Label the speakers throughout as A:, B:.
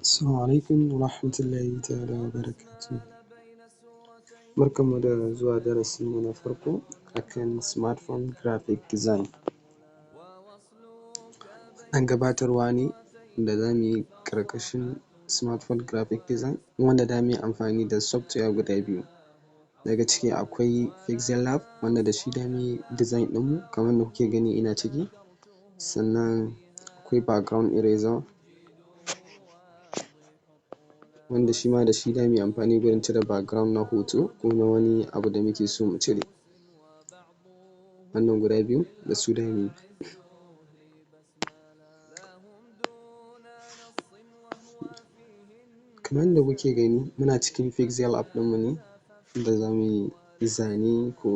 A: Assalamu alaikum wa rahmatullahi ta'ala wa barakatuhu. Barkanmu da zuwa darasinmu na farko akan smartphone graphic design. An gabatarwa ne da za mu yi ƙarƙashin smartphone graphic design wanda za mu yi amfani da software guda biyu. Daga ciki akwai Pixel lab wanda da shi za mu yi design ɗinmu kamar yadda kuke gani ina ciki, sannan akwai background eraser wanda shi ma da shi za mu yi amfani gurin cire background na hoto ko na wani abu da muke so mu cire. Wannan guda biyu da su za mu yi. Kamar yadda kuke gani muna cikin Pixel lab ɗinmu ne inda za mu yi zane ko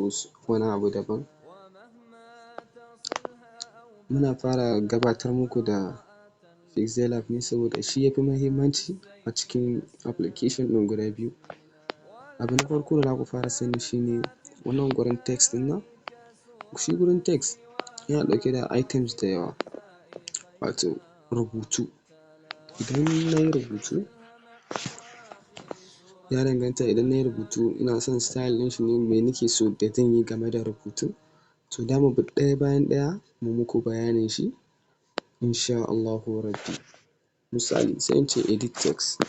A: wani abu daban. Muna fara gabatar muku da Pixel lab ne saboda shi ya fi muhimmanci a cikin application ɗin guda biyu. Abu na farko da za ku fara sani shi ne wannan gurin text ɗin nan, shi gurin text yana ɗauke da items da yawa, wato rubutu. Idan na yi rubutu, ya danganta idan na yi rubutu ina son style ɗin shi ne me nake so da zan yi game da rubutun, to za mu bi ɗaya bayan ɗaya mu muku bayanin shi in sha Allahu rabbi. Misali sai in ce edit text.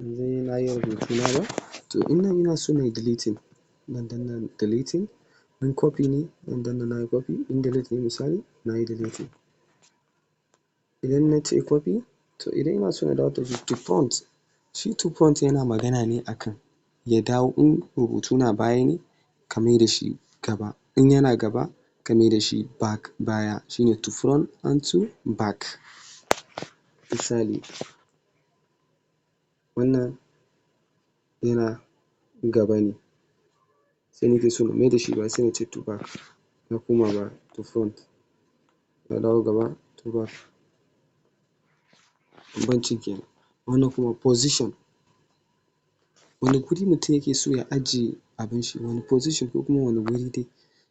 A: Yanzu na yi rubutuna ba, to in nan ina so na yi deleting zan danna deleting, in copy ne zan danna na yi copy, in delete ne misali na yi deleting. Idan na ce copy, to idan ina so na dawo da shi to front, shi to front yana magana ne akan ya dawo in rubutu na baya ne ka mai da shi gaba, in yana gaba ka mai da shi back baya, shi ne to front and to back. Misali wannan yana gaba ne sai nake so na mai da shi baya sai na ce to back, ya koma baya to front, ya dawo gaba to back. Bambancin kenan. Wannan kuma position, wane guri mutum yake so ya ajiye abin shi, wane position ko kuma wane guri dai,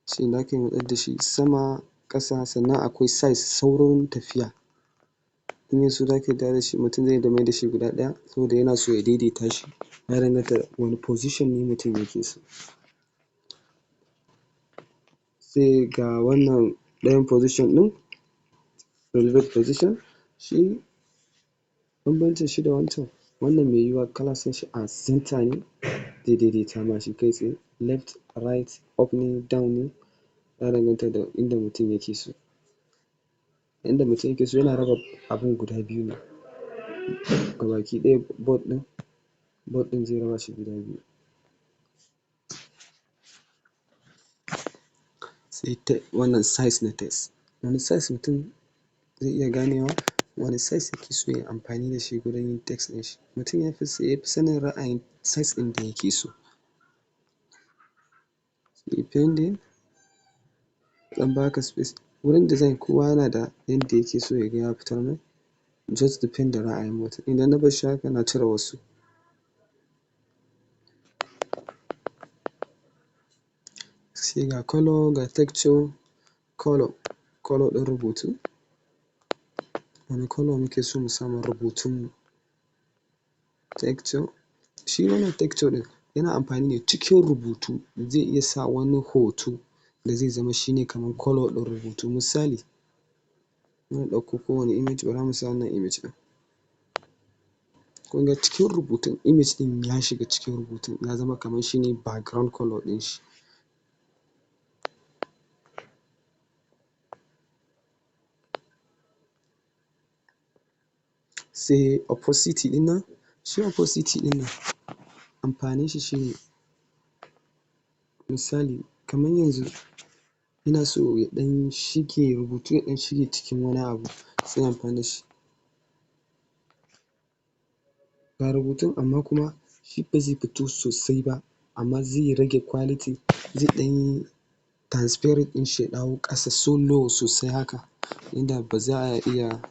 A: shi za ka matsar da shi sama, ƙasa, sannan akwai size saurin tafiya. In ya so za ka dawo da shi, mutum zai iya mai da shi guda ɗaya saboda yana so ya daidaita shi, ya danganta da wane position ne mutum yake so. Sai ga wannan ɗayan position ɗin, favorite position, shi bambancin shi da wancan, wannan mai yiwuwa kana son shi a center ne zai daidaita ma shi kai tsaye, left, right, up ne, down ne, ya danganta da inda mutum yake so. Inda mutum yake so yana raba abun guda biyu ne, gabaki ɗaya board ɗin zai raba shi gida biyu. Sai wannan size na text, wane size mutum zai iya ganewa wane size yake so ya yi amfani da shi gurin yin text ɗin shi. Mutum ya fi sanin ra'ayin size ɗin da yake so. Depending, ɗan ba ka space, wurin design kowa yana da yanda yake so ya ga ya fitar mai, just depend da ra'ayin mutum. Idan na bar shi haka na cire wasu. Sai ga colour, ga texture, colour ɗin rubutu, wane colour muke so mu sa ma rubutunmu. Texture, shi wannan texture ɗin yana amfani ne cikin rubutu, zai iya sa wani hoto da zai zama shi ne kamar colour ɗin rubutu. Misali, zan ɗauko kowane image, bara mu sa wannan image ɗin. Kun ga cikin rubutun image ɗin ya shiga cikin rubutun, ya zama kamar shi ne background colour ɗin shi. Sai opacity ɗin nan, shi opacity ɗin nan amfanin shi shi ne, misali kamar yanzu ina so ya ɗan shige, rubutu ya ɗan shige cikin wani abu sai in yi amfani da shi. Ga rubutun amma kuma shi ba zai fito sosai ba, amma zai rage quality, zai ɗan yi transparent ɗin shi ya dawo ƙasa so low sosai haka, inda ba za a iya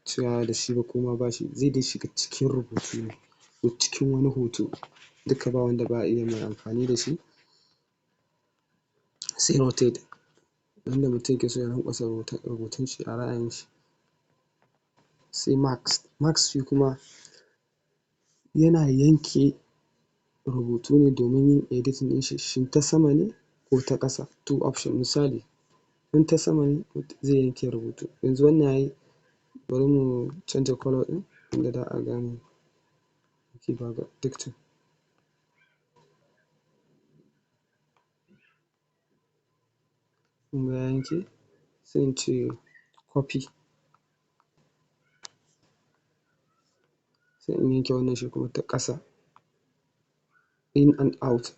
A: cewa da shi ba ko ma ba shi, zai dai shiga cikin rubutu ne ko cikin wani hoto, duka ba wanda ba a iya mai amfani da shi. sai rotate inda mutum yake so ya lanƙwasa rubutun shi a ra'ayin shi. Sai mask shi kuma yana yanke rubutu ne domin yin editing ɗin shi, shin ta sama ne ko ta ƙasa. Two option misali in ta sama ne zai yanke rubutu. Yanzu wannan yayi, bari mu canja colour ɗin inda za a gane dictation. Kun ga ya yanke, sai in ce copy, sai in yanke wannan shi kuma ta ƙasa in and out,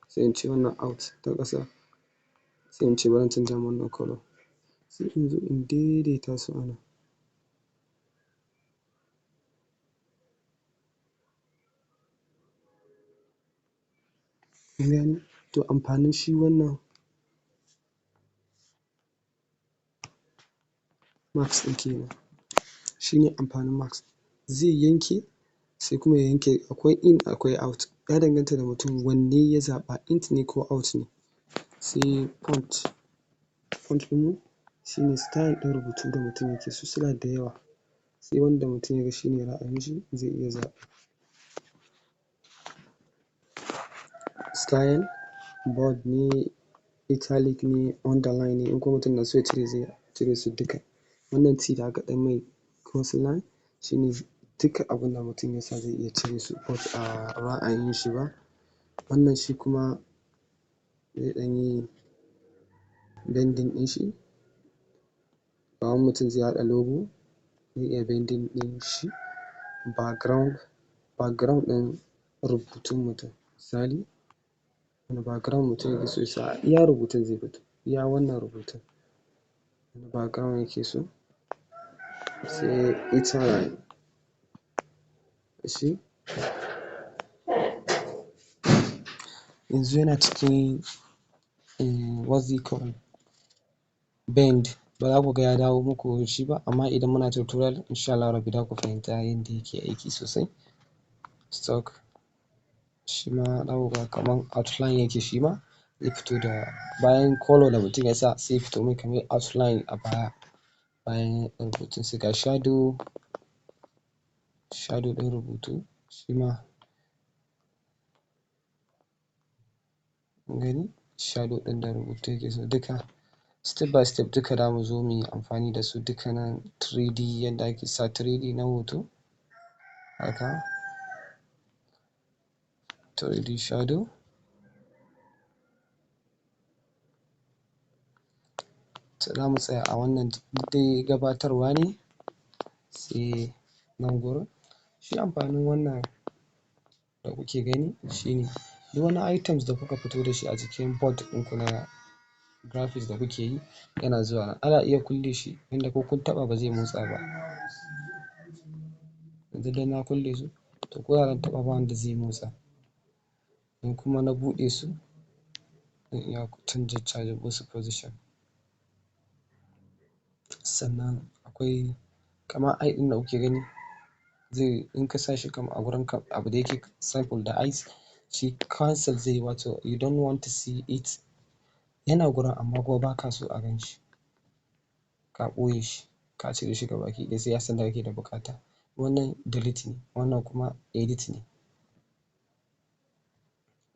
A: sai in ce wannan out ta ƙasa, sai in ce bari in canja ma wannan colour, sai in zo in daidaita su a nan. Kun gane? To amfanin shi wannan mask ɗin kenan, shi ne amfanin mask. Zai yanke sai kuma ya yanke akwai in akwai out, ya danganta da mutum wanne ya zaɓa int ne ko out ne. Sai font ɗinmu shi ne style ɗin rubutu da mutum yake so, suna da yawa, sai wanda mutum ya ga shi ne ra'ayin shi zai iya zaɓa. Style, bold ne, italic ne, underline ne, in kuma mutum na so ya cire zai cire su duka. Wannan T da aka ɗan mai crossing line shi ne duka abin da mutum ya sa zai iya cire su but a ra'ayin shi ba. Wannan shi kuma zai ɗan yi bending ɗin shi, kamar mutum zai haɗa logo zai iya bending ɗin shi. Background ɗin rubutun mutum, misali wane background mutum yake so ya sa, iya rubutun zai fito, iya wannan rubutun wane background yake so. Sai ita shi yanzu yana cikin what's it called bend, ba za ku ga ya dawo muku shi ba, amma idan muna tutorial in sha Allahu rabbi za ku fahimta yanda yake aiki sosai. Stock shi ma za ku ga kamar outline yake shi ma, zai fito da bayan colour da mutum ya sa sai ya fito mai kamar outline a baya, bayan rubutun. Sai ga shadow ɗin rubutu shi ma kun gani, shadow ɗin da rubutu yake so duka step by step duka za mu zo mu yi amfani da su duka nan 3D yanda ake sa 3D na hoto haka 3D shadow. To za mu tsaya a wannan dai gabatarwa ne, sai nan gurin. Shi amfanin wannan da kuke gani shi ne duk wani items da kuka fito da shi a jikin board ɗinku na graphics da kuke yi yana zuwa nan. Ana iya kulle shi yanda ko kun taɓa ba zai motsa ba. Yanzu dai na kulle su, to ko da zan taɓa ba wanda zai motsa. In kuma na buɗe su zan iya canja musu position. Sannan akwai kamar eye ɗin da kuke gani, zai in ka sa shi kamar a gurin abu da yake sample da eyes, shi cancel zai yi, wato you don't want to see it, yana gurin amma kuma ba ka so a gan shi, ka ɓoye shi, ka cire shi gabaki ɗaya sai ya san da kake da buƙata. Wannan delete ne, wannan kuma edit ne.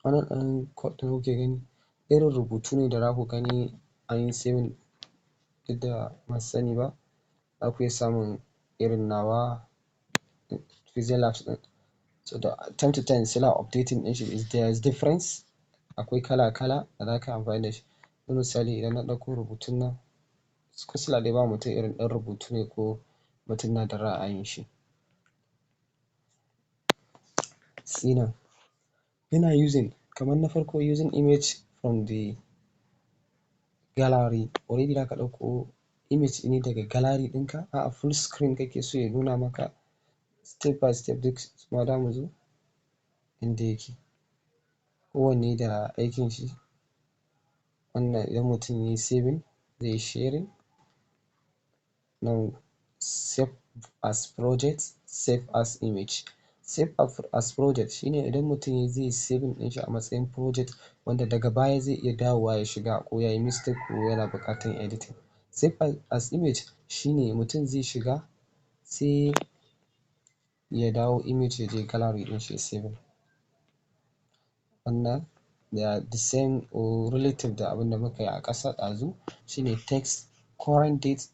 A: Wannan ɗan code da kuke gani irin rubutu ne da za ku gani an yi saving, duk da ban sani ba, za ku iya samun irin nawa Pixel Labs ɗin. So da time to time suna updating ɗin shi, there is difference, akwai kala-kala da za ka yi amfani da shi. Yanzu misali idan na ɗauko rubutun nan, kusa dai ba mutum irin ɗan rubutu ne ko mutum na da ra'ayin shi. Sai nan yana using kamar na farko using image from the gallery, already za ka ɗauko image ne daga gallery ɗinka, a'a full screen kake so ya nuna maka step by step duk ma za mu zo inda yake. Kowanne da aikin shi. Wannan idan mutum ya yi saving zai yi sharing. Now save as project, save as image. save as project shine idan mutum zai saving ɗin shi a matsayin project wanda daga baya zai iya dawowa ya shiga ko yayi mistake ko yana buƙatar editing. Save as image shine mutum zai shiga sai ya dawo image ya je gallery ɗin shi ya saving. Wannan they are the same or relative da abin da muka yi a ƙasa ɗazu shine text, current date,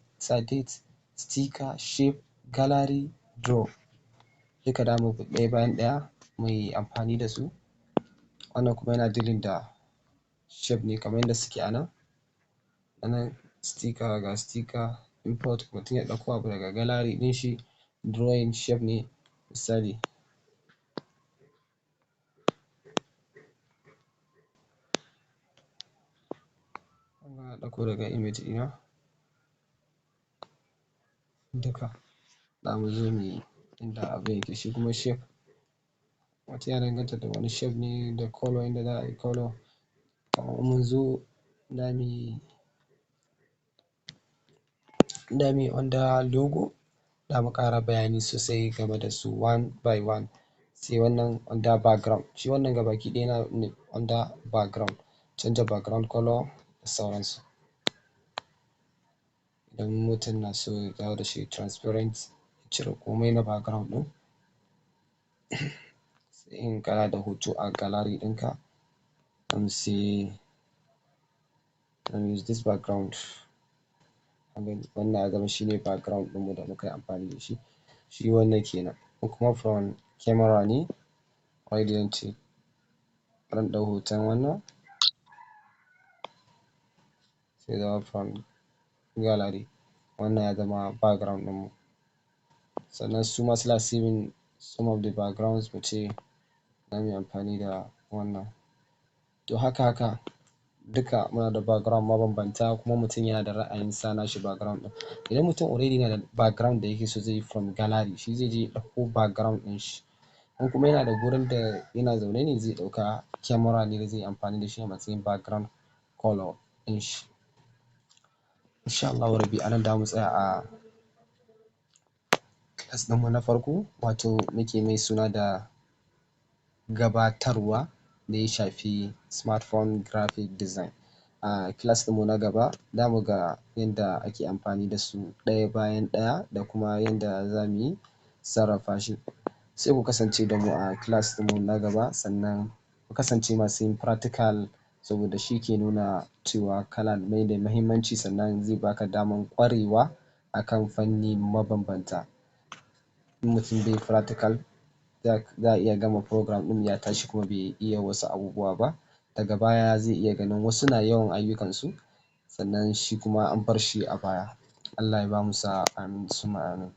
A: date, sticker, shape, gallery, draw. Duka zamu bi ɗaya bayan ɗaya muyi amfani da su. Wannan kuma yana dealing da shape ne kamar yadda suke a nan. Anan sticker ga sticker, import mutum ya ɗauko abu daga gallery ɗin shi, drawing shape ne misali. Wanga na ɗauko daga image ɗina. Duka zamu zo muyi inda abin yake. Shi kuma shape mutum ya danganta da wani shape ne da colour inda za a yi colour. Kamar in mun zo zamuyi under logo zamu ƙara bayani sosai game da su one by one. Sai wannan under background, shi wannan gabaki ɗaya yana under background, canja background colour da sauransu. Idan mutum na so ya dawo da shi transparent ya cire komai na background ɗin sai in kana da hoto a gallery ɗinka sai use this background. Wannan ya zama shine background ɗinmu da muka yi amfani da shi. Shi wannan kenan. In kuma from camera ne already zance bari in ɗau hoton wannan sai ya zama from gallery. Wannan ya zama background ɗinmu. Sannan suma suna saving some of the backgrounds muce zamuyi amfani da wannan. To haka duka muna da background mabambanta kuma mutum yana da ra'ayin sa nashi background ɗin. Idan mutum already yana da background da yake so zai yi from gallery shi zai je ya ɗauko background ɗin shi. In kuma yana da gurin da yana zaune ne zai ɗauka camera ne da zai yi amfani da shi a matsayin background colour ɗin shi. Insha Allahu rabbi anan zamu tsaya a class ɗinmu na farko wato muke mai suna da gabatarwa da ya shafi smartphone graphic design. A class ɗinmu na gaba zamu ga yanda ake amfani da su ɗaya bayan ɗaya da kuma yanda zamuyi sarrafa shi. Sai ku kasance da mu a class ɗinmu na gaba sannan ku kasance masu yin practical saboda shi ke nuna cewa kana mai da muhimmanci sannan zai baka daman ƙwarewa akan fanni mabambanta. In mutum bai yi practical za a iya gama program ɗin ya tashi kuma bai iya wasu abubuwa ba. Daga baya zai iya ganin wasu na yawan ayyukansu sannan shi kuma an bar shi a baya. Allah ya bamu sa'a amin summa amin.